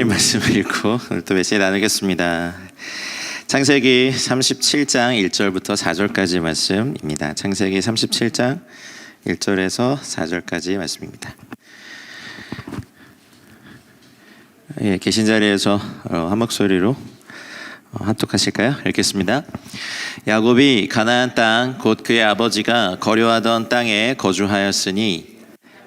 하나님 말씀을 읽고 오늘 또 메시지 나누겠습니다. 창세기 37장 1절부터 4절까지 말씀입니다. 창세기 37장 1절에서 4절까지 말씀입니다. 예, 계신 자리에서 한 목소리로 합독하실까요? 읽겠습니다. 야곱이 가나안 땅 곧 그의 아버지가 거류하던 땅에 거주하였으니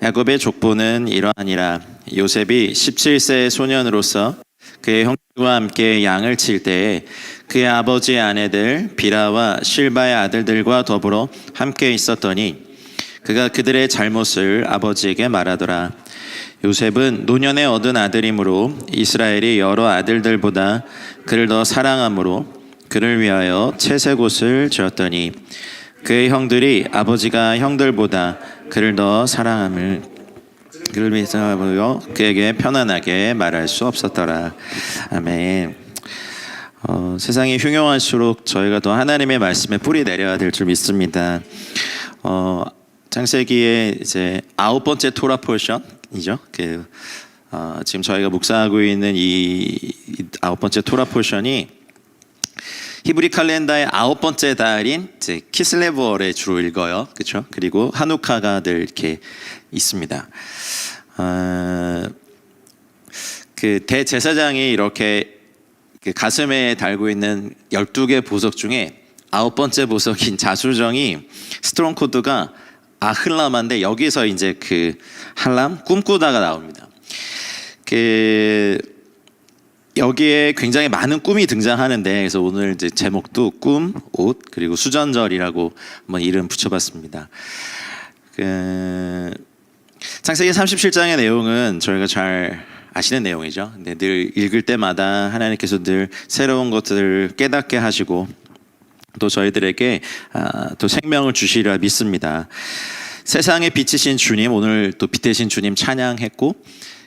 야곱의 족보는 이러하니라. 요셉이 17세 소년으로서 그의 형들과 함께 양을 칠 때에 그의 아버지의 아내들 비라와 실바의 아들들과 더불어 함께 있었더니 그가 그들의 잘못을 아버지에게 말하더라. 요셉은 노년에 얻은 아들이므로 이스라엘이 여러 아들들보다 그를 더 사랑하므로 그를 위하여 채색옷을 지었더니 그의 형들이 아버지가 형들보다 그를 더 사랑함을 그를 위해서 그에게 편안하게 말할 수 없었더라. 아멘. 세상이 흉흉할수록 저희가 더 하나님의 말씀에 뿌리 내려야 될 줄 믿습니다. 창세기의 이제 9번째 토라 포션이죠. 지금 저희가 묵상하고 있는 이 9번째 토라 포션이 히브리 칼렌더의 9번째 달인 이제 키슬레브월에 주로 읽어요. 그렇죠? 그리고 하누카가 늘 이렇게 있습니다. 그 대제사장이 이렇게 가슴에 달고 있는 12개 보석 중에 9번째 보석인 자수정이 스트롱 코드가 아흘람인데 여기서 이제 그 할람 꿈꾸다가 나옵니다. 여기에 굉장히 많은 꿈이 등장하는데 그래서 오늘 이제 제목도 꿈, 옷 그리고 수전절이라고 한번 이름 붙여봤습니다. 창세기 37장의 내용은 저희가 잘 아시는 내용이죠. 근데 늘 읽을 때마다 하나님께서 늘 새로운 것들을 깨닫게 하시고 또 저희들에게 또 생명을 주시리라 믿습니다. 세상에 빛이신 주님, 오늘 또 빛 되신 주님 찬양했고,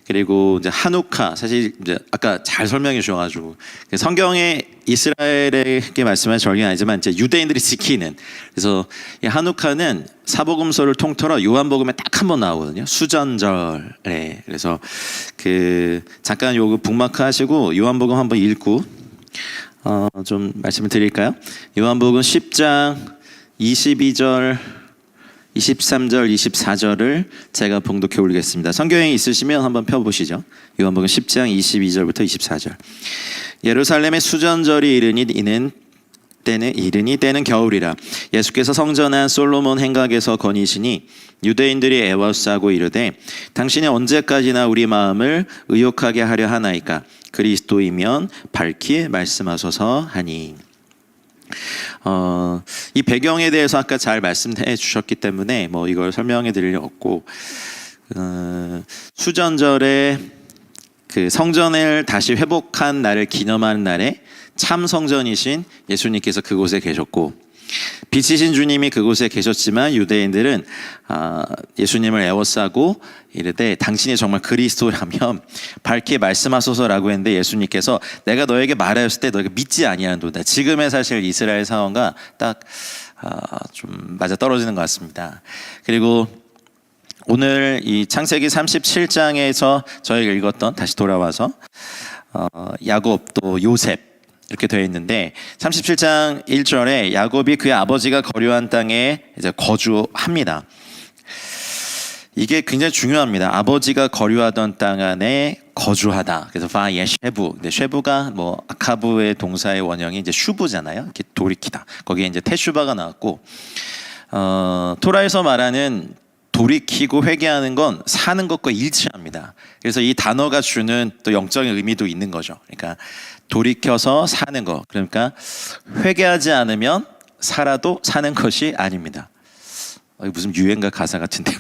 그리고 이제 하누카, 사실 이제 아까 잘 설명해 주셔가지고 성경에 이스라엘에게 말씀한 절기는 아니지만 이제 유대인들이 지키는, 그래서 이 하누카는 사복음서를 통틀어 요한복음에 딱 한 번 나오거든요. 수전절에. 그래서 잠깐 요거 북마크 하시고 요한복음 한번 읽고 좀 말씀을 드릴까요? 요한복음 10장 22절 23절, 24절을 제가 봉독해 올리겠습니다. 성경에 있으시면 한번 펴보시죠. 요한복음 10장 22절부터 24절. 예루살렘의 수전절이 이르니 때는 겨울이라. 예수께서 성전한 솔로몬 행각에서 거니시니 유대인들이 애워싸고 이르되 당신이 언제까지나 우리 마음을 의욕하게 하려 하나이까? 그리스도이면 밝히 말씀하소서 하니. 이 배경에 대해서 아까 잘 말씀해 주셨기 때문에 뭐 이걸 설명해 드릴 일 없고, 수전절에 그 성전을 다시 회복한 날을 기념하는 날에 참 성전이신 예수님께서 그곳에 계셨고, 빛이신 주님이 그곳에 계셨지만 유대인들은 예수님을 애워싸고 이르되 당신이 정말 그리스도라면 밝히 말씀하소서라고 했는데 예수님께서 내가 너에게 말하였을 때 너에게 믿지 아니하는도다. 지금의 사실 이스라엘 상황과 딱 좀 맞아 떨어지는 것 같습니다. 그리고 오늘 이 창세기 37장에서 저희가 읽었던, 다시 돌아와서 야곱 또 요셉 이렇게 되어 있는데 37장 1절에 야곱이 그의 아버지가 거류한 땅에 이제 거주합니다. 이게 굉장히 중요합니다. 아버지가 거류하던 땅 안에 거주하다. 그래서 바예쉐부. 근데 쉐부가 뭐 아카브의 동사의 원형이 이제 슈부잖아요. 이렇게 돌이키다. 거기에 이제 테슈바가 나왔고, 토라에서 말하는 돌이키고 회개하는 건 사는 것과 일치합니다. 그래서 이 단어가 주는 또 영적인 의미도 있는 거죠. 그러니까 돌이켜서 사는 거. 그러니까 회개하지 않으면 살아도 사는 것이 아닙니다. 무슨 유행가 가사 같은데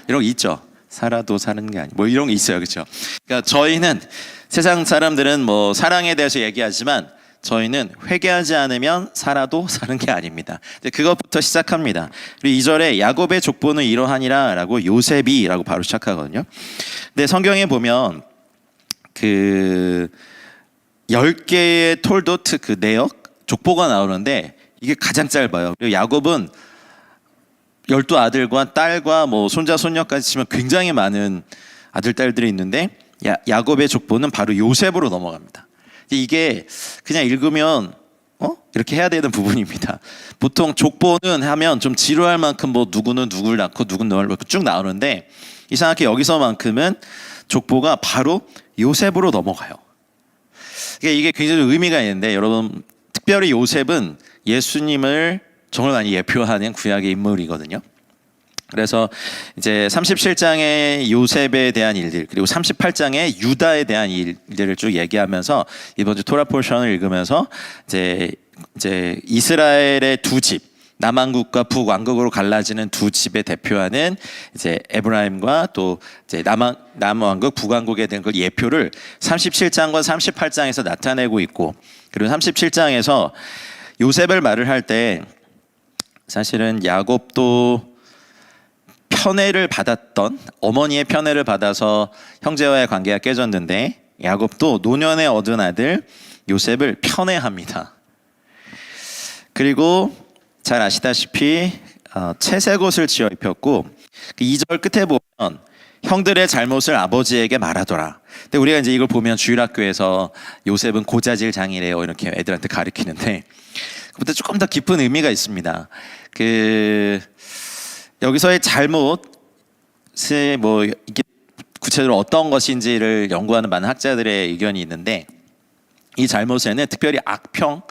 이런 거 있죠. 살아도 사는 게 아니. 뭐 이런 게 있어요, 그렇죠? 그러니까 저희는, 세상 사람들은 뭐 사랑에 대해서 얘기하지만 저희는 회개하지 않으면 살아도 사는 게 아닙니다. 그것부터 시작합니다. 그리고 2절에 야곱의 족보는 이러하니라 라고 요셉이 라고 바로 시작하거든요. 근데 성경에 보면 10개의 톨도트 그 내역 족보가 나오는데 이게 가장 짧아요. 그리고 야곱은 12 아들과 딸과 뭐 손자 손녀까지 치면 굉장히 많은 아들 딸들이 있는데 야곱의 족보는 바로 요셉으로 넘어갑니다. 이게 그냥 읽으면 이렇게 해야 되는 부분입니다. 보통 족보는 하면 좀 지루할 만큼 뭐 누구는 누굴 낳고 누구는 누굴 낳고 쭉 나오는데 이상하게 여기서만큼은 족보가 바로 요셉으로 넘어가요. 이게 굉장히 의미가 있는데 여러분, 특별히 요셉은 예수님을 정말 많이 예표하는 구약의 인물이거든요. 그래서 이제 37장의 요셉에 대한 일들, 그리고 38장의 유다에 대한 일들을 쭉 얘기하면서 이번 주 토라 포션을 읽으면서 이제 이스라엘의 두 집, 남왕국과 북왕국으로 갈라지는 두 집에 대표하는 이제 에브라임과 또 이제 남왕국, 북왕국에 대한 그 예표를 37장과 38장에서 나타내고 있고, 그리고 37장에서 요셉을 말을 할 때 사실은 야곱도 편애를 받았던, 어머니의 편애를 받아서 형제와의 관계가 깨졌는데 야곱도 노년에 얻은 아들 요셉을 편애합니다. 그리고 잘 아시다시피 채색 옷을 지어 입혔고, 그 2절 끝에 보면 형들의 잘못을 아버지에게 말하더라. 근데 우리가 이제 이걸 보면 주일학교에서 요셉은 고자질 장이래요 이렇게 애들한테 가르치는데, 그보다 조금 더 깊은 의미가 있습니다. 여기서의 잘못이 뭐 이게 구체적으로 어떤 것인지를 연구하는 많은 학자들의 의견이 있는데, 이 잘못에는 특별히 악평,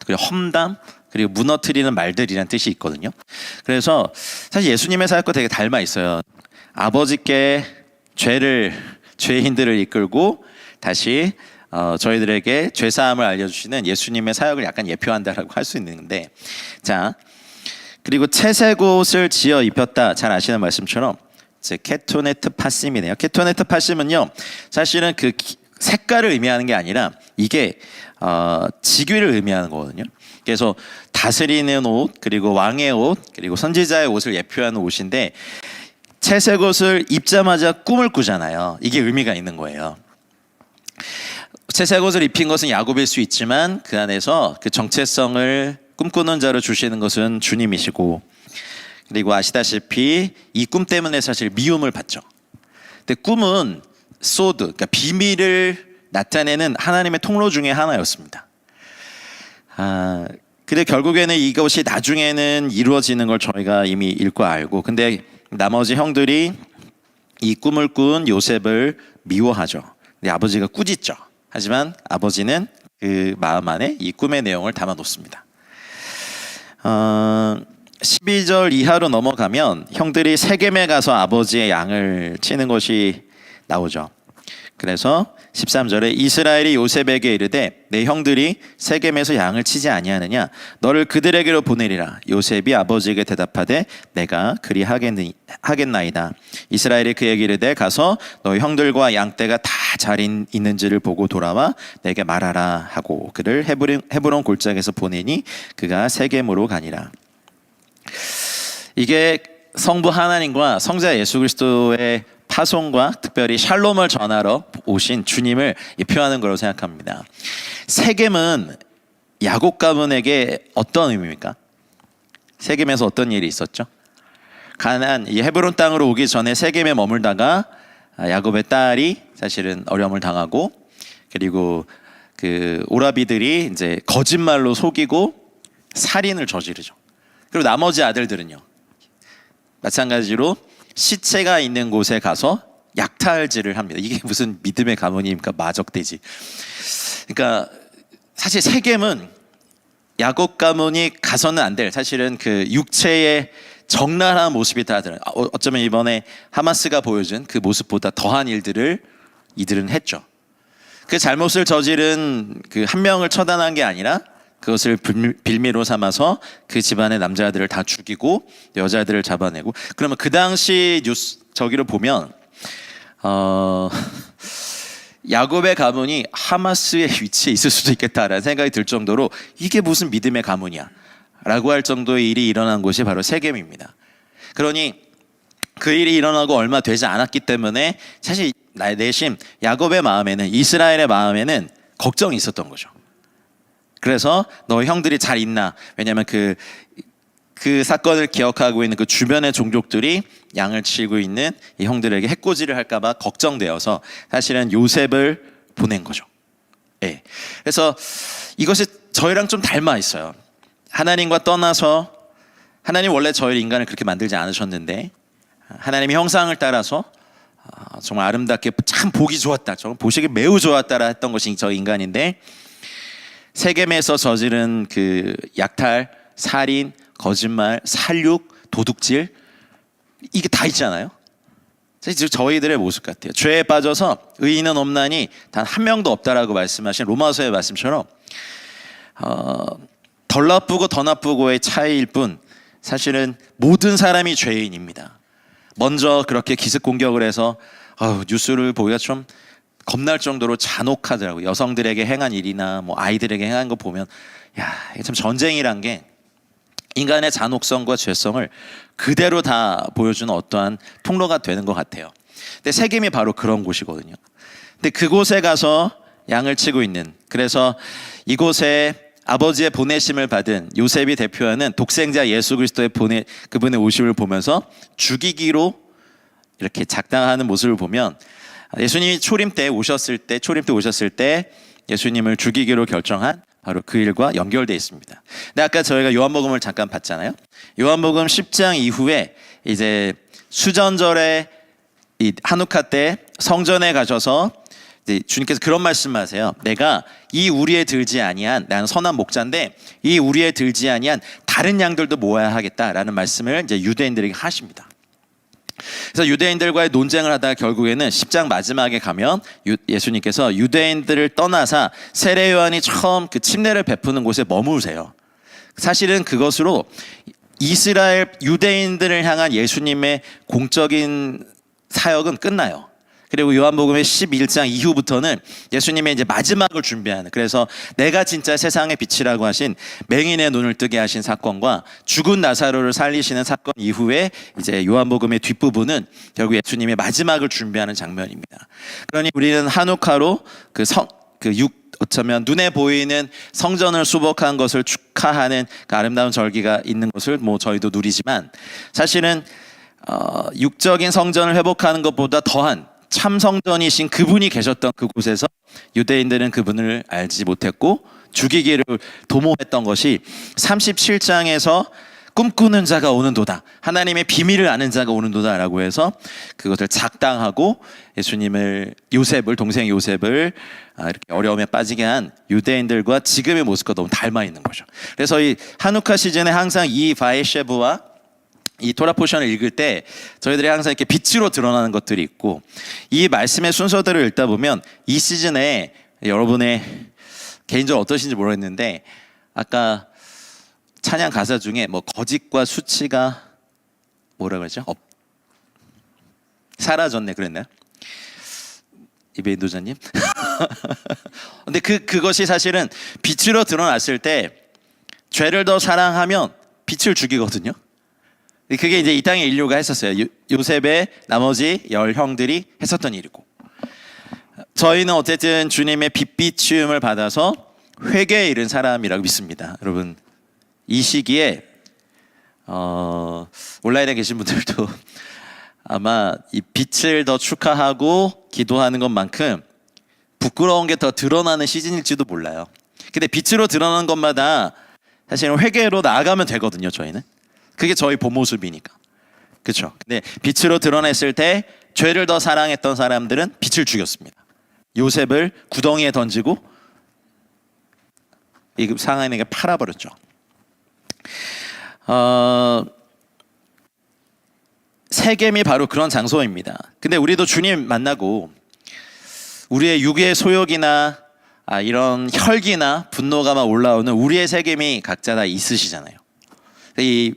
그리고 험담, 그리고 무너뜨리는 말들이라는 뜻이 있거든요. 그래서 사실 예수님의 사역과 되게 닮아 있어요. 아버지께 죄인들을 이끌고 다시 저희들에게 죄사함을 알려주시는 예수님의 사역을 약간 예표한다라고 할 수 있는데, 자, 그리고 채색 옷을 지어 입혔다. 잘 아시는 말씀처럼 이제 케토네트 파심이네요. 케토네트 파심은요, 사실은 그 색깔을 의미하는 게 아니라 이게 직위를 의미하는 거거든요. 그래서 다스리는 옷, 그리고 왕의 옷, 그리고 선지자의 옷을 예표하는 옷인데, 채색 옷을 입자마자 꿈을 꾸잖아요. 이게 의미가 있는 거예요. 채색 옷을 입힌 것은 야곱일 수 있지만 그 안에서 그 정체성을 꿈꾸는 자로 주시는 것은 주님이시고, 그리고 아시다시피 이 꿈 때문에 사실 미움을 받죠. 근데 꿈은 소드, 그러니까 비밀을 나타내는 하나님의 통로 중에 하나였습니다. 근데 결국에는 이것이 나중에는 이루어지는 걸 저희가 이미 읽고 알고, 근데 나머지 형들이 이 꿈을 꾼 요셉을 미워하죠. 근데 아버지가 꾸짖죠. 하지만 아버지는 그 마음 안에 이 꿈의 내용을 담아 놓습니다. 12절 이하로 넘어가면 형들이 세겜에 가서 아버지의 양을 치는 것이 나오죠. 그래서 13절에 이스라엘이 요셉에게 이르되 내 형들이 세겜에서 양을 치지 아니하느냐, 너를 그들에게로 보내리라. 요셉이 아버지에게 대답하되 내가 그리 하겠나이다. 이스라엘이 그에게 이르되 가서 너 형들과 양떼가 다 잘 있는지를 보고 돌아와 내게 말하라 하고 그를 헤브론 골짜기에서 보내니 그가 세겜으로 가니라. 이게 성부 하나님과 성자 예수 그리스도의 파송과 특별히 샬롬을 전하러 오신 주님을 표현하는 거라고 생각합니다. 세겜은 야곱 가문에게 어떤 의미입니까? 세겜에서 어떤 일이 있었죠? 가나안 이 헤브론 땅으로 오기 전에 세겜에 머물다가 야곱의 딸이 사실은 어려움을 당하고, 그리고 그 오라비들이 이제 거짓말로 속이고 살인을 저지르죠. 그리고 나머지 아들들은요, 마찬가지로 시체가 있는 곳에 가서 약탈질을 합니다. 이게 무슨 믿음의 가문입니까? 마적돼지. 그러니까 사실 세겜은 야곱 가문이 가서는 안 될, 사실은 그 육체의 적나라한 모습이 다 드러나요. 어쩌면 이번에 하마스가 보여준 그 모습보다 더한 일들을 이들은 했죠. 그 잘못을 저지른 그 한 명을 처단한 게 아니라 그것을 빌미로 삼아서 그 집안의 남자들을 다 죽이고 여자들을 잡아내고, 그러면 그 당시 뉴스 저기를 보면 야곱의 가문이 하마스의 위치에 있을 수도 있겠다라는 생각이 들 정도로 이게 무슨 믿음의 가문이야 라고 할 정도의 일이 일어난 곳이 바로 세겜입니다. 그러니 그 일이 일어나고 얼마 되지 않았기 때문에 사실 내심 야곱의 마음에는, 이스라엘의 마음에는 걱정이 있었던 거죠. 그래서 너 형들이 잘 있나? 왜냐하면 그 그 사건을 기억하고 있는 그 주변의 종족들이 양을 치고 있는 이 형들에게 해코지를 할까봐 걱정되어서 사실은 요셉을 보낸 거죠. 예. 그래서 이것이 저희랑 좀 닮아 있어요. 하나님과 떠나서, 하나님 원래 저희 인간을 그렇게 만들지 않으셨는데 하나님의 형상을 따라서 정말 아름답게 참 보기 좋았다, 정말 보시기 매우 좋았다라 했던 것이 저 인간인데, 세겜에서 저지른 그 약탈, 살인, 거짓말, 살육, 도둑질, 이게 다 있잖아요. 사실 저희들의 모습 같아요. 죄에 빠져서 의인은 없나니 단 한 명도 없다라고 말씀하신 로마서의 말씀처럼 덜 나쁘고 더 나쁘고의 차이일 뿐 사실은 모든 사람이 죄인입니다. 먼저 그렇게 기습 공격을 해서 뉴스를 보기가 좀 겁날 정도로 잔혹하더라고요. 여성들에게 행한 일이나 뭐 아이들에게 행한 거 보면 이게 참 전쟁이란 게 인간의 잔혹성과 죄성을 그대로 다 보여주는 어떠한 통로가 되는 것 같아요. 근데 세겜이 바로 그런 곳이거든요. 근데 그곳에 가서 양을 치고 있는, 그래서 이곳에 아버지의 보내심을 받은 요셉이 대표하는 독생자 예수 그리스도의 그분의 오심을 보면서 죽이기로 이렇게 작당하는 모습을 보면, 예수님이 초림 때 오셨을 때 예수님을 죽이기로 결정한 바로 그 일과 연결되어 있습니다. 근데 아까 저희가 요한복음을 잠깐 봤잖아요. 요한복음 10장 이후에 이제 수전절에 이 한우카 때 성전에 가셔서 이제 주님께서 그런 말씀하세요. 내가 이 우리에 들지 아니한, 나는 선한 목자인데 이 우리에 들지 아니한 다른 양들도 모아야 하겠다라는 말씀을 이제 유대인들에게 하십니다. 그래서 유대인들과의 논쟁을 하다가 결국에는 10장 마지막에 가면 예수님께서 유대인들을 떠나사 세례 요한이 처음 그 침례를 베푸는 곳에 머무르세요. 사실은 그것으로 이스라엘 유대인들을 향한 예수님의 공적인 사역은 끝나요. 그리고 요한복음의 11장 이후부터는 예수님의 이제 마지막을 준비하는, 그래서 내가 진짜 세상의 빛이라고 하신 맹인의 눈을 뜨게 하신 사건과 죽은 나사로를 살리시는 사건 이후에 이제 요한복음의 뒷부분은 결국 예수님의 마지막을 준비하는 장면입니다. 그러니 우리는 한우카로 어쩌면 눈에 보이는 성전을 수복한 것을 축하하는 그 아름다운 절기가 있는 것을 뭐 저희도 누리지만, 사실은 육적인 성전을 회복하는 것보다 더한 참 성전이신 그분이 계셨던 그곳에서 유대인들은 그분을 알지 못했고 죽이기를 도모했던 것이 37장에서 꿈꾸는 자가 오는도다, 하나님의 비밀을 아는 자가 오는도다라고 해서 그것을 작당하고 예수님을, 동생 요셉을 이렇게 어려움에 빠지게 한 유대인들과 지금의 모습과 너무 닮아 있는 거죠. 그래서 이 한우카 시즌에 항상 이 바에셰브와 이 토라 포션을 읽을 때 저희들이 항상 이렇게 빛으로 드러나는 것들이 있고, 이 말씀의 순서들을 읽다 보면 이 시즌에 여러분의 개인적으로 어떠신지 모르겠는데, 아까 찬양 가사 중에 뭐 거짓과 수치가 뭐라 그러죠? 사라졌네 그랬나요? 이배 인도자님? 근데 그것이 사실은 빛으로 드러났을 때 죄를 더 사랑하면 빛을 죽이거든요. 그게 이제 이 땅의 인류가 했었어요. 요셉의 나머지 10형들이 했었던 일이고, 저희는 어쨌든 주님의 빛비춤을 받아서 회개에 이른 사람이라고 믿습니다. 여러분, 이 시기에 온라인에 계신 분들도 아마 이 빛을 더 축하하고 기도하는 것만큼 부끄러운 게 더 드러나는 시즌일지도 몰라요. 근데 빛으로 드러나는 것마다 사실은 회개로 나아가면 되거든요. 저희는 그게 저희 본 모습이니까, 그렇죠? 근데 빛으로 드러냈을 때 죄를 더 사랑했던 사람들은 빛을 죽였습니다. 요셉을 구덩이에 던지고 이 상하인에게 팔아버렸죠. 세겜이 바로 그런 장소입니다. 근데 우리도 주님 만나고 우리의 육의 소욕이나 이런 혈기나 분노가 막 올라오는 우리의 세겜이 각자 다 있으시잖아요. 이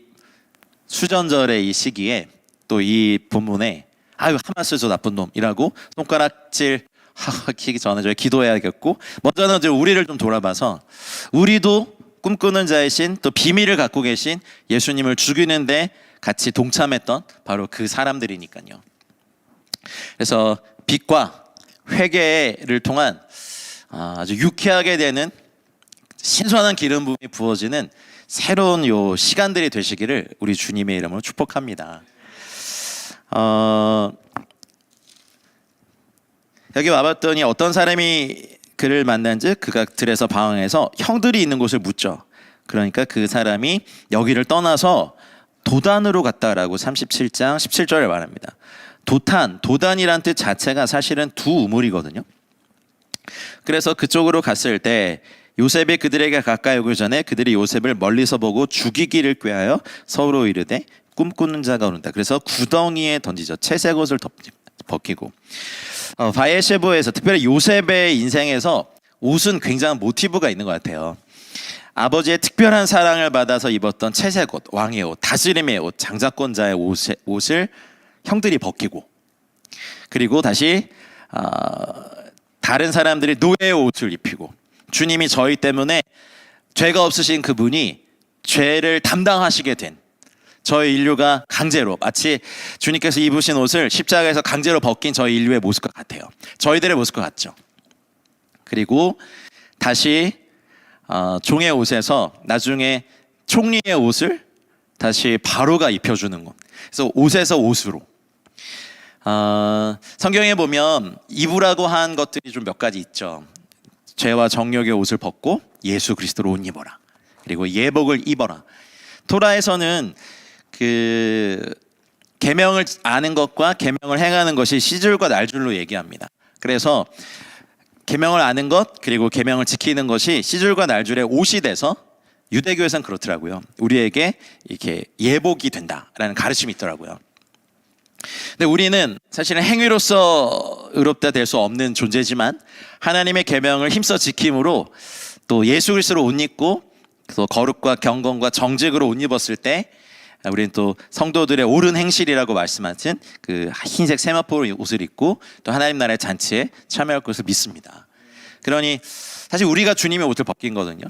수전절의 이 시기에 또 이 본문에 하마스 저 나쁜 놈이라고 손가락질 하기 전에 저희 기도해야겠고, 먼저는 이제 우리를 좀 돌아봐서 우리도 꿈꾸는 자이신 또 비밀을 갖고 계신 예수님을 죽이는데 같이 동참했던 바로 그 사람들이니까요. 그래서 빛과 회개를 통한 아주 유쾌하게 되는 신선한 기름 부음이 부어지는 새로운 요 시간들이 되시기를 우리 주님의 이름으로 축복합니다. 여기 와봤더니 어떤 사람이 그를 만난즉 그가 들에서 방황해서 형들이 있는 곳을 묻죠. 그러니까 그 사람이 여기를 떠나서 도단으로 갔다라고 37장 17절에 말합니다. 도단이란 뜻 자체가 사실은 두 우물이거든요. 그래서 그쪽으로 갔을 때 요셉이 그들에게 가까이 오기 전에 그들이 요셉을 멀리서 보고 죽이기를 꾀하여 서로 이르되 꿈꾸는 자가 오는다. 그래서 구덩이에 던지죠. 채색 옷을 벗기고. 바에셰보에서 특별히 요셉의 인생에서 옷은 굉장한 모티브가 있는 것 같아요. 아버지의 특별한 사랑을 받아서 입었던 채색 옷, 왕의 옷, 다스림의 옷, 장자권자의 옷을 형들이 벗기고, 그리고 다시 다른 사람들이 노예의 옷을 입히고, 주님이 저희 때문에 죄가 없으신 그분이 죄를 담당하시게 된 저희 인류가 강제로, 마치 주님께서 입으신 옷을 십자가에서 강제로 벗긴 저희 인류의 모습과 같아요. 저희들의 모습과 같죠. 그리고 다시 종의 옷에서 나중에 총리의 옷을 다시 바로가 입혀주는 것. 그래서 옷에서 옷으로. 성경에 보면 입으라고 한 것들이 좀 몇 가지 있죠. 죄와 정욕의 옷을 벗고 예수 그리스도로 옷 입어라. 그리고 예복을 입어라. 토라에서는 그 계명을 아는 것과 계명을 행하는 것이 시줄과 날줄로 얘기합니다. 그래서 계명을 아는 것 그리고 계명을 지키는 것이 시줄과 날줄의 옷이 돼서 유대교에서는 그렇더라고요. 우리에게 이렇게 예복이 된다라는 가르침이 있더라고요. 근데 우리는 사실은 행위로서 의롭다 될 수 없는 존재지만 하나님의 계명을 힘써 지킴으로 또 예수 그리스도로 옷 입고 또 거룩과 경건과 정직으로 옷 입었을 때 우리는 또 성도들의 옳은 행실이라고 말씀하신 그 흰색 세마포 옷을 입고 또 하나님 나라의 잔치에 참여할 것을 믿습니다. 그러니 사실 우리가 주님의 옷을 벗긴 거거든요.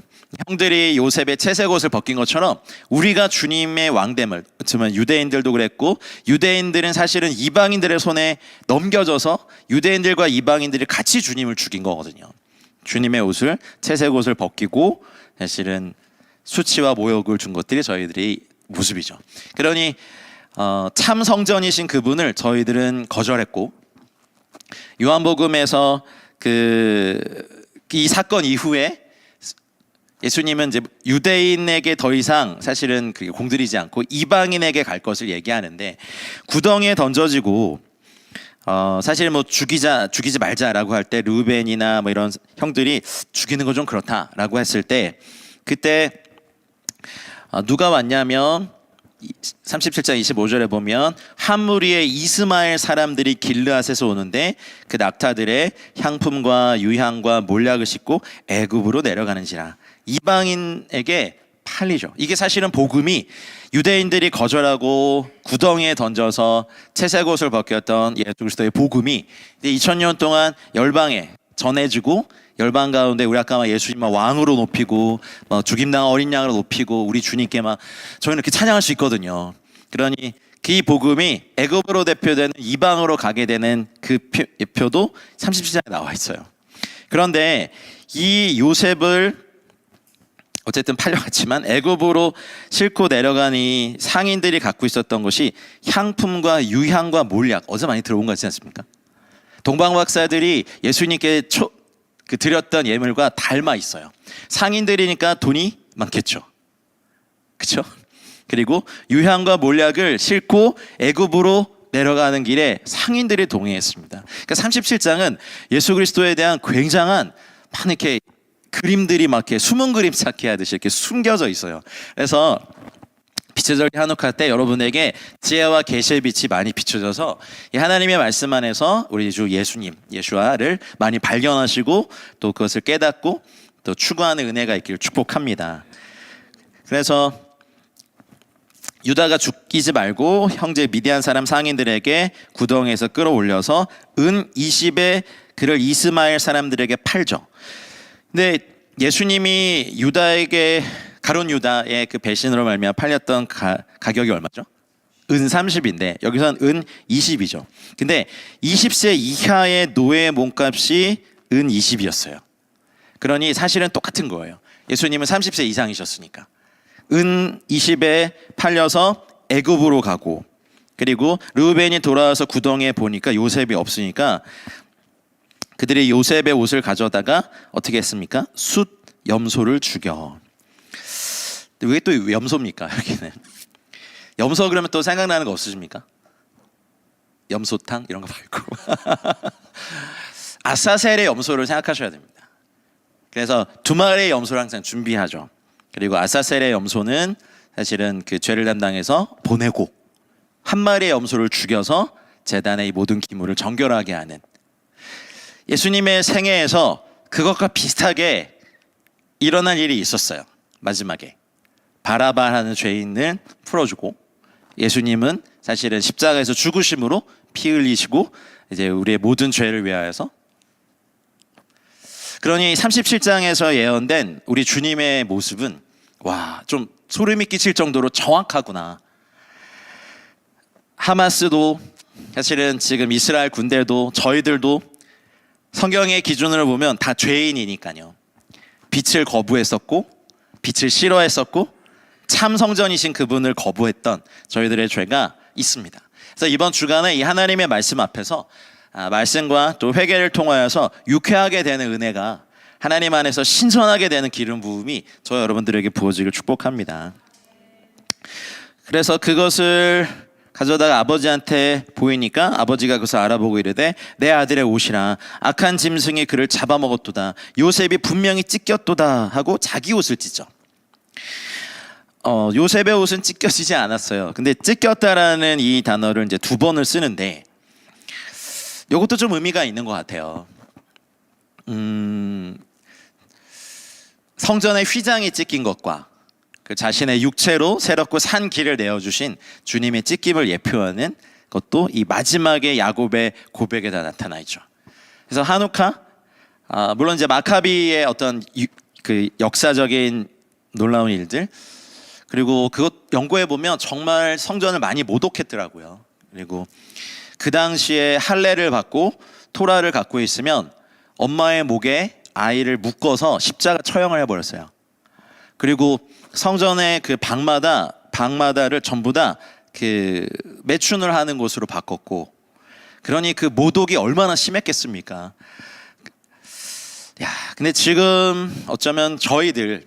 형들이 요셉의 채색 옷을 벗긴 것처럼 우리가 주님의 왕됨을, 그렇지만 유대인들도 그랬고 유대인들은 사실은 이방인들의 손에 넘겨져서 유대인들과 이방인들이 같이 주님을 죽인 거거든요. 주님의 옷을, 채색 옷을 벗기고 사실은 수치와 모욕을 준 것들이 저희들이 모습이죠. 그러니 참 성전이신 그분을 저희들은 거절했고, 요한복음에서 이 사건 이후에 예수님은 이제 유대인에게 더 이상 사실은 공들이지 않고 이방인에게 갈 것을 얘기하는데, 구덩이에 던져지고 사실 뭐 죽이지 말자라고 할 때 르우벤이나 뭐 이런 형들이 죽이는 건 좀 그렇다라고 했을 때, 그때 누가 왔냐면 37장 25절에 보면 한 무리의 이스마엘 사람들이 길르앗에서 오는데 그 낙타들의 향품과 유향과 몰약을 싣고 애굽으로 내려가는지라. 이방인에게 팔리죠. 이게 사실은 복음이 유대인들이 거절하고 구덩이에 던져서 채색 옷을 벗겼던 예수 그리스도의 복음이 2000년 동안 열방에 전해지고, 열방 가운데 우리 아까 예수님만 왕으로 높이고 죽임당한 어린 양으로 높이고 우리 주님께 저희는 이렇게 찬양할 수 있거든요. 그러니 그 복음이 애굽으로 대표되는 이방으로 가게 되는 그 표도 37장에 나와 있어요. 그런데 이 요셉을 어쨌든 팔려갔지만 애굽으로 싣고 내려간 이 상인들이 갖고 있었던 것이 향품과 유향과 몰약, 어제 많이 들어본 거 같지 않습니까? 동방 박사들이 예수님께 드렸던 예물과 닮아 있어요. 상인들이니까 돈이 많겠죠. 그렇죠? 그리고 유향과 몰약을 싣고 애굽으로 내려가는 길에 상인들이 동행했습니다. 그러니까 37장은 예수 그리스도에 대한 굉장한 많은 이렇게 그림들이 막 이렇게 숨은 그림 찾기 하듯이 이렇게 숨겨져 있어요. 그래서 빛의 절기 한옥할 때 여러분에게 지혜와 계시의 빛이 많이 비춰져서 이 하나님의 말씀 안에서 우리 주 예수님, 예수와를 많이 발견하시고 또 그것을 깨닫고 또 추구하는 은혜가 있기를 축복합니다. 그래서 유다가 죽이지 말고 형제 미디안 사람 상인들에게 구덩이에서 끌어올려서 은 20에 그를 이스마엘 사람들에게 팔죠. 근데 예수님이 유다에게 가룟 유다의 그 배신으로 말미암아 팔렸던 가격이 얼마죠? 은 30인데 여기서는 은 20이죠. 근데 20세 이하의 노예의 몸값이 은 20이었어요. 그러니 사실은 똑같은 거예요. 예수님은 30세 이상이셨으니까. 은 20에 팔려서 애굽으로 가고, 그리고 르우벤이 돌아와서 구덩이에 보니까 요셉이 없으니까 그들이 요셉의 옷을 가져다가 어떻게 했습니까? 숫 염소를 죽여. 왜 또 염소입니까? 여기는 염소 그러면 또 생각나는 거 없으십니까? 염소탕 이런 거 말고 아사셀의 염소를 생각하셔야 됩니다. 그래서 두 마리의 염소를 항상 준비하죠. 그리고 아사셀의 염소는 사실은 그 죄를 담당해서 보내고, 한 마리의 염소를 죽여서 제단의 이 모든 기물을 정결하게 하는, 예수님의 생애에서 그것과 비슷하게 일어난 일이 있었어요. 마지막에 바라바라는 죄인을 풀어주고, 예수님은 사실은 십자가에서 죽으심으로 피 흘리시고 이제 우리의 모든 죄를 위하여서, 그러니 37장에서 예언된 우리 주님의 모습은 와, 좀 소름이 끼칠 정도로 정확하구나. 하마스도 사실은 지금 이스라엘 군대도 저희들도 성경의 기준으로 보면 다 죄인이니까요. 빛을 거부했었고, 빛을 싫어했었고, 참 성전이신 그분을 거부했던 저희들의 죄가 있습니다. 그래서 이번 주간에 이 하나님의 말씀 앞에서 말씀과 또 회개를 통하여서 유쾌하게 되는 은혜가, 하나님 안에서 신선하게 되는 기름 부음이 저 여러분들에게 부어지길 축복합니다. 그래서 그것을 가져다가 아버지한테 보이니까 아버지가 그것을 알아보고 이르되 내 아들의 옷이라, 악한 짐승이 그를 잡아먹었도다. 요셉이 분명히 찢겼도다 하고 자기 옷을 찢죠. 요셉의 옷은 찢겨지지 않았어요. 근데 찢겼다라는 이 단어를 이제 두 번을 쓰는데, 이것도 좀 의미가 있는 것 같아요. 성전의 휘장이 찢긴 것과 그 자신의 육체로 새롭고 산 길을 내어주신 주님의 찢김을 예표하는 것도 이 마지막에 야곱의 고백에다 나타나 있죠. 그래서 하누카, 물론 이제 마카비의 어떤 그 역사적인 놀라운 일들, 그리고 그것 연구해 보면 정말 성전을 많이 모독했더라고요. 그리고 그 당시에 할례를 받고 토라를 갖고 있으면 엄마의 목에 아이를 묶어서 십자가 처형을 해버렸어요. 그리고 성전의 그 방마다를 전부 다 그 매춘을 하는 곳으로 바꿨고, 그러니 그 모독이 얼마나 심했겠습니까? 야, 근데 지금 어쩌면 저희들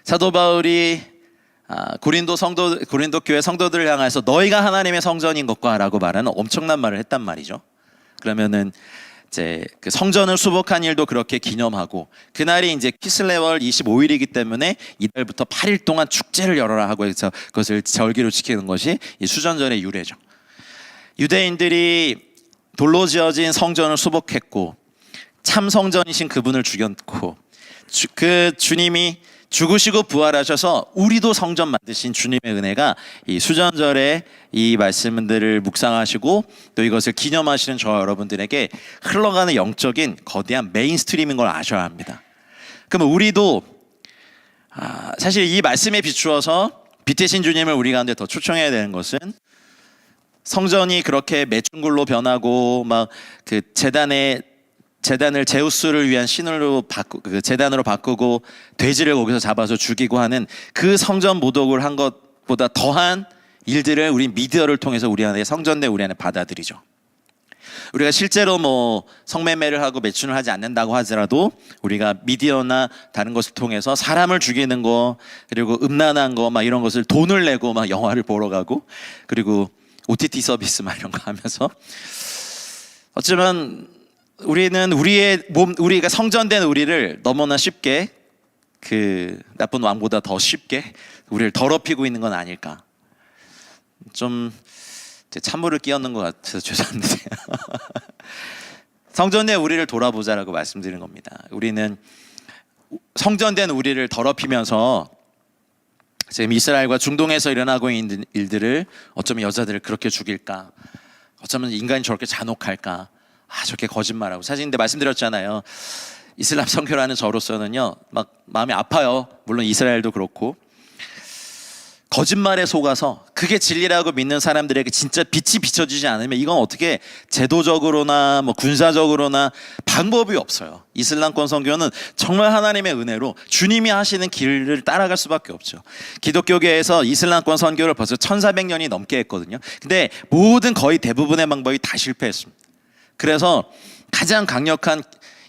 사도 바울이 고린도 교회 성도들을 향해서 너희가 하나님의 성전인 것과라고 말하는 엄청난 말을 했단 말이죠. 그러면은 이제 그 성전을 수복한 일도 그렇게 기념하고, 그날이 이제 키슬레월 25일이기 때문에 이달부터 8일 동안 축제를 열어라 하고 해서 그것을 절기로 지키는 것이 이 수전절의 유래죠. 유대인들이 돌로 지어진 성전을 수복했고, 참 성전이신 그분을 죽였고, 그 주님이 죽으시고 부활하셔서 우리도 성전 만드신 주님의 은혜가 이 수전절에 이 말씀들을 묵상하시고 또 이것을 기념하시는 저 여러분들에게 흘러가는 영적인 거대한 메인스트림인 걸 아셔야 합니다. 그러면 우리도 사실 이 말씀에 비추어서 빛이신 주님을 우리 가운데 더 초청해야 되는 것은, 성전이 그렇게 매춘굴로 변하고 막 그 재단을 제우스를 위한 신으로 재단으로 바꾸고 돼지를 거기서 잡아서 죽이고 하는 그 성전 모독을 한 것보다 더한 일들을 우리 미디어를 통해서 우리 안에, 성전 내 우리 안에 받아들이죠. 우리가 실제로 뭐 성매매를 하고 매춘을 하지 않는다고 하더라도 우리가 미디어나 다른 것을 통해서 사람을 죽이는 거, 그리고 음란한 거 막 이런 것을 돈을 내고 막 영화를 보러 가고, 그리고 OTT 서비스 막 이런 거 하면서, 어쩌면 우리는 우리가 성전된 우리를 너무나 쉽게 그 나쁜 왕보다 더 쉽게 우리를 더럽히고 있는 건 아닐까. 좀 찬물을 끼얹는 것 같아서 죄송한데 성전된 우리를 돌아보자라고 말씀드리는 겁니다. 우리는 성전된 우리를 더럽히면서 지금 이스라엘과 중동에서 일어나고 있는 일들을, 어쩌면 여자들을 그렇게 죽일까, 어쩌면 인간이 저렇게 잔혹할까, 저렇게 거짓말하고. 사실 근데 말씀드렸잖아요. 이슬람 선교라는 저로서는요, 막 마음이 아파요. 물론 이스라엘도 그렇고. 거짓말에 속아서 그게 진리라고 믿는 사람들에게 진짜 빛이 비춰지지 않으면 이건 어떻게 제도적으로나 뭐 군사적으로나 방법이 없어요. 이슬람권 선교는 정말 하나님의 은혜로 주님이 하시는 길을 따라갈 수밖에 없죠. 기독교계에서 이슬람권 선교를 벌써 1400년이 넘게 했거든요. 근데 모든 거의 대부분의 방법이 다 실패했습니다. 그래서 가장 강력한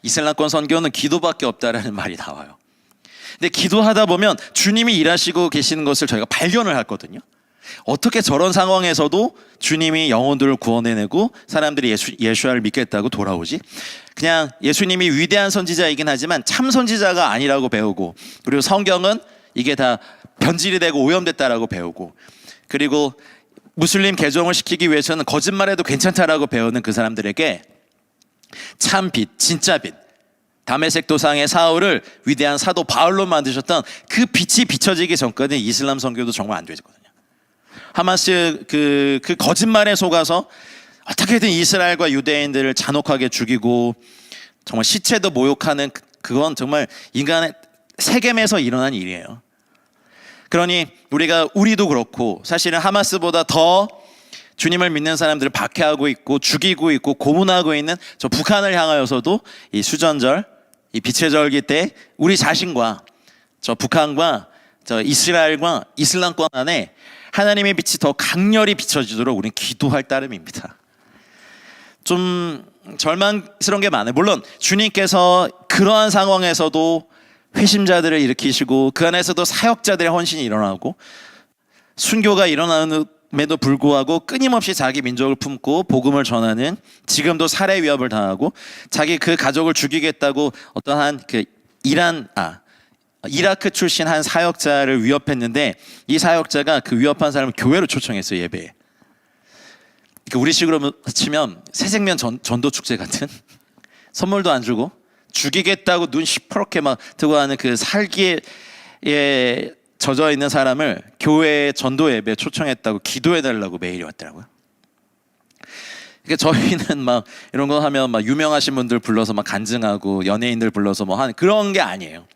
이슬람권 선교는 기도밖에 없다라는 말이 나와요. 근데 기도하다 보면 주님이 일하시고 계시는 것을 저희가 발견을 하거든요. 어떻게 저런 상황에서도 주님이 영혼들을 구원해내고 사람들이 예수야를 믿겠다고 돌아오지? 그냥 예수님이 위대한 선지자이긴 하지만 참 선지자가 아니라고 배우고, 그리고 성경은 이게 다 변질이 되고 오염됐다라고 배우고, 그리고 무슬림 개종을 시키기 위해서는 거짓말해도 괜찮다라고 배우는 그 사람들에게 참 빛, 진짜 빛, 다메섹 도상의 사울을 위대한 사도 바울로 만드셨던 그 빛이 비춰지기 전까지 이슬람 선교도 정말 안 되거든요. 하마스 그 거짓말에 속아서 어떻게든 이스라엘과 유대인들을 잔혹하게 죽이고 정말 시체도 모욕하는 그건 정말 인간의 세겜에서 일어난 일이에요. 그러니 우리도 그렇고 사실은 하마스보다 더 주님을 믿는 사람들을 박해하고 있고 죽이고 있고 고문하고 있는 저 북한을 향하여서도 이 수전절, 이 빛의 절기 때 우리 자신과 저 북한과 저 이스라엘과 이슬람권 안에 하나님의 빛이 더 강렬히 비춰지도록 우리는 기도할 따름입니다. 좀 절망스러운 게 많아요. 물론 주님께서 그러한 상황에서도 회심자들을 일으키시고 그 안에서도 사역자들의 헌신이 일어나고 순교가 일어남에도 불구하고 끊임없이 자기 민족을 품고 복음을 전하는, 지금도 살해 위협을 당하고 자기 그 가족을 죽이겠다고 어떠한 이라크 출신 한 사역자를 위협했는데 이 사역자가 그 위협한 사람을 교회로 초청했어요, 예배에. 그러니까 우리식으로 치면 새생명 전도 축제 같은, 선물도 안 주고 죽이겠다고 눈 시퍼렇게 막 뜨고 하는 그 살기에 젖어 있는 사람을 교회 전도 예배에 초청했다고 기도해달라고 메일이 왔더라고요. 그러니까 저희는 막 이런 거 하면 막 유명하신 분들 불러서 막 간증하고 연예인들 불러서 뭐 하는 그런 게 아니에요.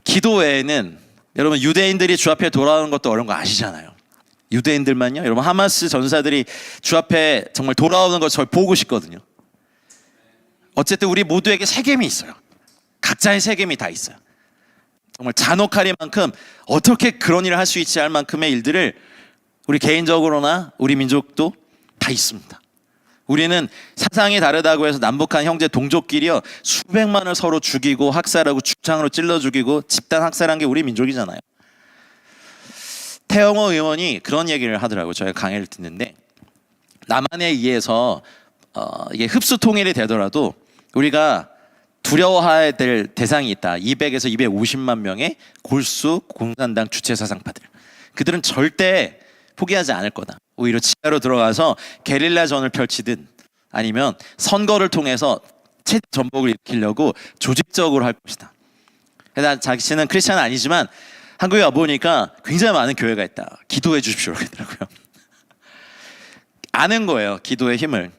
기도 외에는 여러분 유대인들이 주 앞에 돌아오는 것도 어려운 거 아시잖아요. 유대인들만요. 여러분 하마스 전사들이 주 앞에 정말 돌아오는 걸 저희 보고 싶거든요. 어쨌든 우리 모두에게 세겜이 있어요. 각자의 세겜이 다 있어요. 정말 잔혹하리만큼 어떻게 그런 일을 할 수 있지 할 만큼의 일들을 우리 개인적으로나 우리 민족도 다 있습니다. 우리는 사상이 다르다고 해서 남북한 형제 동족끼리요 수백만을 서로 죽이고 학살하고 죽창으로 찔러 죽이고 집단 학살한 게 우리 민족이잖아요. 태영호 의원이 그런 얘기를 하더라고요. 저희가 강의를 듣는데 남한에 의해서 이게 흡수 통일이 되더라도 우리가 두려워해야 될 대상이 있다. 200에서 250만 명의 골수 공산당 주체 사상파들. 그들은 절대 포기하지 않을 거다. 오히려 지하로 들어가서 게릴라전을 펼치든 아니면 선거를 통해서 체제 전복을 일으키려고 조직적으로 할 것이다. 그래서 자신은 크리스찬은 아니지만 한국에 와보니까 굉장히 많은 교회가 있다. 기도해 주십시오 그러더라고요. 아는 거예요. 기도의 힘을.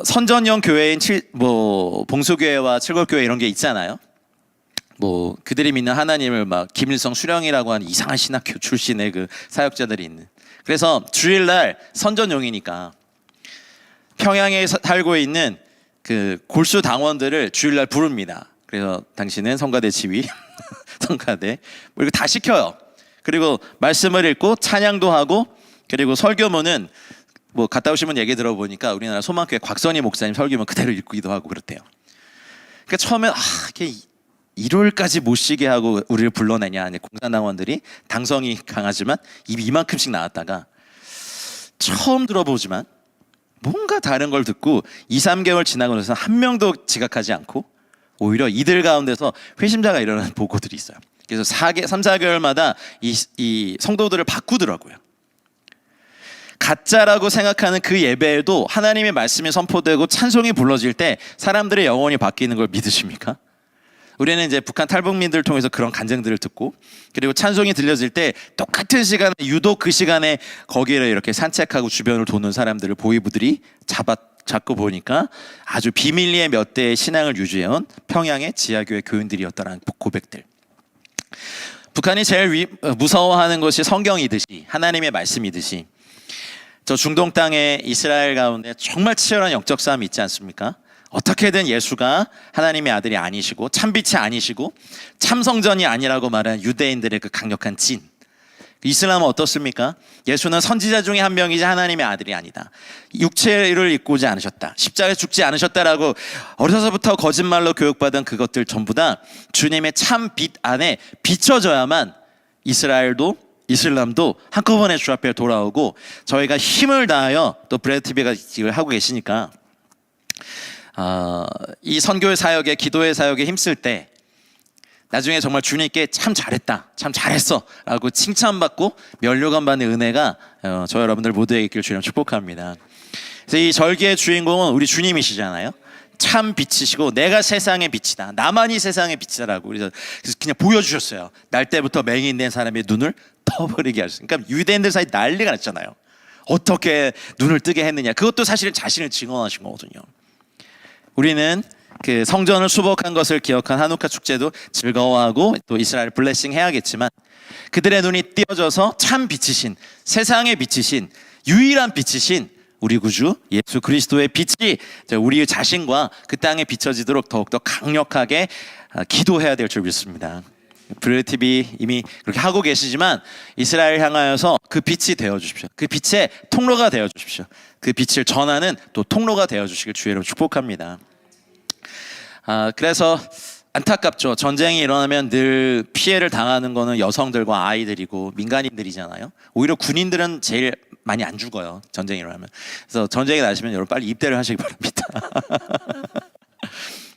선전형 교회인 봉수교회와 칠곡교회 이런 게 있잖아요. 뭐 그들이 믿는 하나님을 막 김일성 수령이라고 하는 이상한 신학교 출신의 그 사역자들이 있는. 그래서 주일날 선전용이니까 평양에 살고 있는 그 골수 당원들을 주일날 부릅니다. 그래서 당신은 성가대 지휘, 성가대 뭐 이거 다 시켜요. 그리고 말씀을 읽고 찬양도 하고 그리고 설교문은 뭐 갔다 오신 분 얘기 들어보니까 우리나라 소망교회 곽선희 목사님 설교문 그대로 읽기도 하고 그렇대요. 그러니까 처음엔 이게 일요일까지 못 쉬게 하고 우리를 불러내냐. 공산당원들이 당성이 강하지만 입이 이만큼씩 나왔다가 처음 들어보지만 뭔가 다른 걸 듣고 2-3개월 지나고 나서 한 명도 지각하지 않고 오히려 이들 가운데서 회심자가 일어나는 보고들이 있어요. 그래서 3-4개월마다 이 성도들을 바꾸더라고요. 가짜라고 생각하는 그 예배에도 하나님의 말씀이 선포되고 찬송이 불러질 때 사람들의 영혼이 바뀌는 걸 믿으십니까? 우리는 이제 북한 탈북민들을 통해서 그런 간증들을 듣고 그리고 찬송이 들려질 때 똑같은 시간에 유독 그 시간에 거기를 이렇게 산책하고 주변을 도는 사람들을 보이부들이 잡고 보니까 아주 비밀리에 몇 대의 신앙을 유지해온 평양의 지하교회 교인들이었다라는 고백들. 북한이 제일 무서워하는 것이 성경이듯이, 하나님의 말씀이듯이, 저 중동 땅에 이스라엘 가운데 정말 치열한 영적 싸움이 있지 않습니까? 어떻게든 예수가 하나님의 아들이 아니시고 참빛이 아니시고 참성전이 아니라고 말하는 유대인들의 그 강력한 진. 이슬람은 어떻습니까? 예수는 선지자 중에 한 명이지 하나님의 아들이 아니다. 육체를 입고 오지 않으셨다. 십자가에 죽지 않으셨다라고 어려서부터 거짓말로 교육받은 그것들 전부 다 주님의 참 빛 안에 비춰져야만 이슬람도 한꺼번에 주 앞에 돌아오고, 저희가 힘을 다하여 또 브래드 TV가 이걸 하고 계시니까 이 선교의 사역에, 기도의 사역에 힘쓸 때 나중에 정말 주님께 참 잘했다, 참 잘했어 라고 칭찬받고 면류관 받는 은혜가 저 여러분들 모두에게 있기를 주님 축복합니다. 그래서 이 절기의 주인공은 우리 주님이시잖아요. 참 빛이시고 내가 세상의 빛이다, 나만이 세상의 빛이다라고 그래서 그냥 보여주셨어요. 날 때부터 맹인된 사람의 눈을 떠버리게 하셨어요. 그러니까 유대인들 사이 난리가 났잖아요. 어떻게 눈을 뜨게 했느냐. 그것도 사실은 자신을 증언하신 거거든요. 우리는 그 성전을 수복한 것을 기억한 한우카 축제도 즐거워하고 또 이스라엘 블레싱 해야겠지만, 그들의 눈이 띄어져서 참 빛이신, 세상의 빛이신, 유일한 빛이신 우리 구주 예수 그리스도의 빛이 우리 자신과 그 땅에 비춰지도록 더욱더 강력하게 기도해야 될 줄 믿습니다. 브레드 TV 이미 그렇게 하고 계시지만 이스라엘 향하여서 그 빛이 되어 주십시오. 그 빛의 통로가 되어 주십시오. 그 빛을 전하는 또 통로가 되어 주시길 주의 이름으로 축복합니다. 그래서 안타깝죠. 전쟁이 일어나면 늘 피해를 당하는 거는 여성들과 아이들이고 민간인들이잖아요. 오히려 군인들은 제일 많이 안 죽어요, 전쟁이 일어나면. 그래서 전쟁이 나시면 여러분 빨리 입대를 하시기 바랍니다.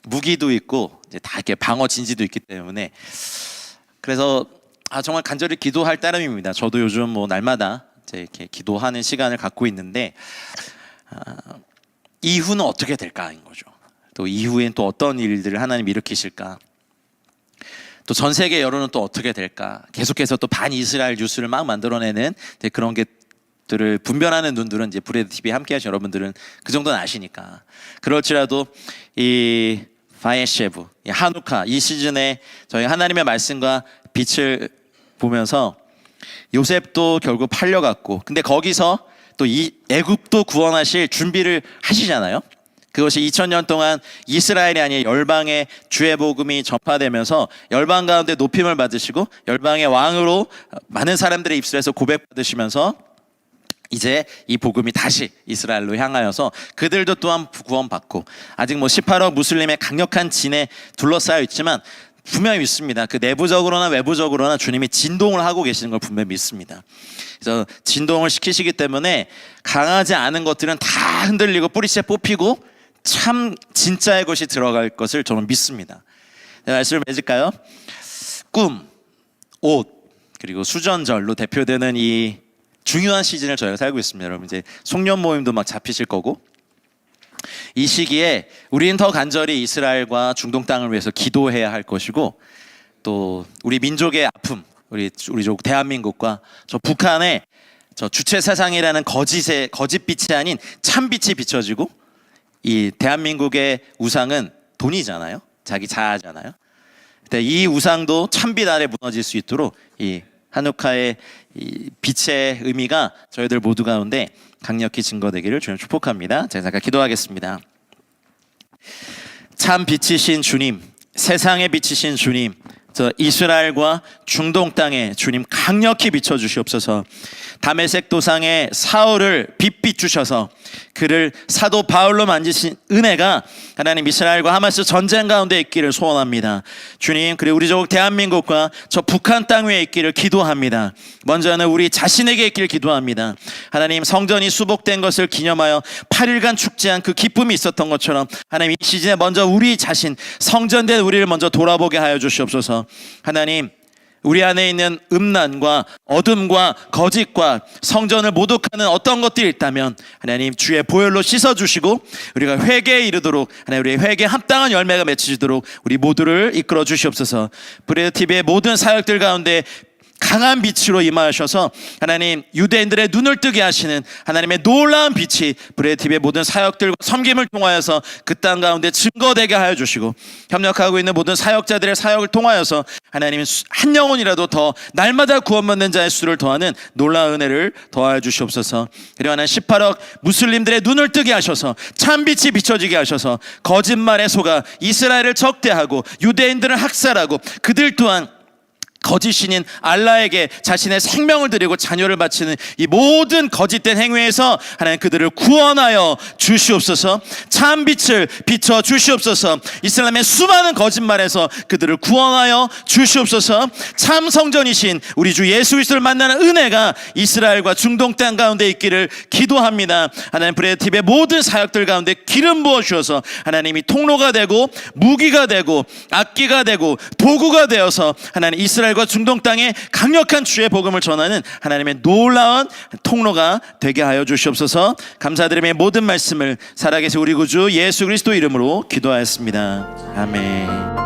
무기도 있고 이제 다 이렇게 방어 진지도 있기 때문에. 그래서 정말 간절히 기도할 따름입니다. 저도 요즘 뭐 날마다 이제 이렇게 기도하는 시간을 갖고 있는데, 이후는 어떻게 될까인 거죠. 또 이후엔 또 어떤 일들을 하나님 일으키실까? 또 전 세계 여론은 또 어떻게 될까? 계속해서 또 반 이스라엘 뉴스를 막 만들어내는 그런 것들을 분별하는 눈들은 이제 브레드 TV에 함께하신 여러분들은 그 정도는 아시니까. 그럴지라도 이 바에셰브, 한우카 이 시즌에 저희 하나님의 말씀과 빛을 보면서 요셉도 결국 팔려갔고, 근데 거기서 또 이 애굽도 구원하실 준비를 하시잖아요. 그것이 2000년 동안 이스라엘이 아닌 열방의 주의 복음이 전파되면서 열방 가운데 높임을 받으시고 열방의 왕으로 많은 사람들의 입술에서 고백받으시면서 이제 이 복음이 다시 이스라엘로 향하여서 그들도 또한 구원받고, 아직 뭐 18억 무슬림의 강력한 진에 둘러싸여 있지만 분명히 믿습니다. 그 내부적으로나 외부적으로나 주님이 진동을 하고 계시는 걸 분명히 믿습니다. 그래서 진동을 시키시기 때문에 강하지 않은 것들은 다 흔들리고 뿌리째 뽑히고 참 진짜의 것이 들어갈 것을 저는 믿습니다. 말씀을 맺을까요? 꿈, 옷, 그리고 수전절로 대표되는 이 중요한 시즌을 저희가 살고 있습니다. 여러분 이제 송년 모임도 막 잡히실 거고, 이 시기에 우리는 더 간절히 이스라엘과 중동 땅을 위해서 기도해야 할 것이고, 또 우리 민족의 아픔, 우리 대한민국과 저 북한의 저 주체 사상이라는 거짓빛이 아닌 참빛이 비춰지고, 이 대한민국의 우상은 돈이잖아요. 자기 자아잖아요. 근데 이 우상도 참빛 아래 무너질 수 있도록 이 한우카의 이 빛의 의미가 저희들 모두 가운데 강력히 증거되기를 주님 축복합니다. 제가 잠깐 기도하겠습니다. 참 빛이신 주님, 세상의 빛이신 주님, 저 이스라엘과 중동 땅에 주님 강력히 비춰주시옵소서. 다메섹 도상의 사울을 빛 주셔서 그를 사도 바울로 만드신 은혜가 하나님 이스라엘과 하마스 전쟁 가운데 있기를 소원합니다. 주님, 그리고 우리 조국 대한민국과 저 북한 땅 위에 있기를 기도합니다. 먼저는 우리 자신에게 있기를 기도합니다. 하나님, 성전이 수복된 것을 기념하여 8일간 축제한 그 기쁨이 있었던 것처럼 하나님 이 시즌에 먼저 우리 자신, 성전된 우리를 먼저 돌아보게 하여 주시옵소서. 하나님, 우리 안에 있는 음란과 어둠과 거짓과 성전을 모독하는 어떤 것들이 있다면 하나님 주의 보혈로 씻어주시고 우리가 회개에 이르도록, 하나님 우리의 회개에 합당한 열매가 맺히도록 우리 모두를 이끌어 주시옵소서. 브레드 TV의 모든 사역들 가운데 강한 빛으로 임하셔서 하나님 유대인들의 눈을 뜨게 하시는 하나님의 놀라운 빛이 브레드TV의 모든 사역들과 섬김을 통하여서 그 땅 가운데 증거되게 하여 주시고, 협력하고 있는 모든 사역자들의 사역을 통하여서 하나님 한 영혼이라도 더 날마다 구원받는 자의 수를 더하는 놀라운 은혜를 더하여 주시옵소서. 그리고 하나님 18억 무슬림들의 눈을 뜨게 하셔서 참빛이 비춰지게 하셔서 거짓말에 속아 이스라엘을 적대하고 유대인들을 학살하고 그들 또한 거짓 신인 알라에게 자신의 생명을 드리고 자녀를 바치는 이 모든 거짓된 행위에서 하나님 그들을 구원하여 주시옵소서. 참빛을 비춰 주시옵소서. 이슬람의 수많은 거짓말에서 그들을 구원하여 주시옵소서. 참 성전이신 우리 주 예수 그리스도를 만나는 은혜가 이스라엘과 중동 땅 가운데 있기를 기도합니다. 하나님 브레드TV의 모든 사역들 가운데 기름 부어 주셔서 하나님이 통로가 되고 무기가 되고 악기가 되고 도구가 되어서 하나님 이스라엘 과 중동 땅에 강력한 주의 복음을 전하는 하나님의 놀라운 통로가 되게 하여 주시옵소서. 감사드리며 모든 말씀을 살아계신 우리 구주 예수 그리스도 이름으로 기도하였습니다. 아멘.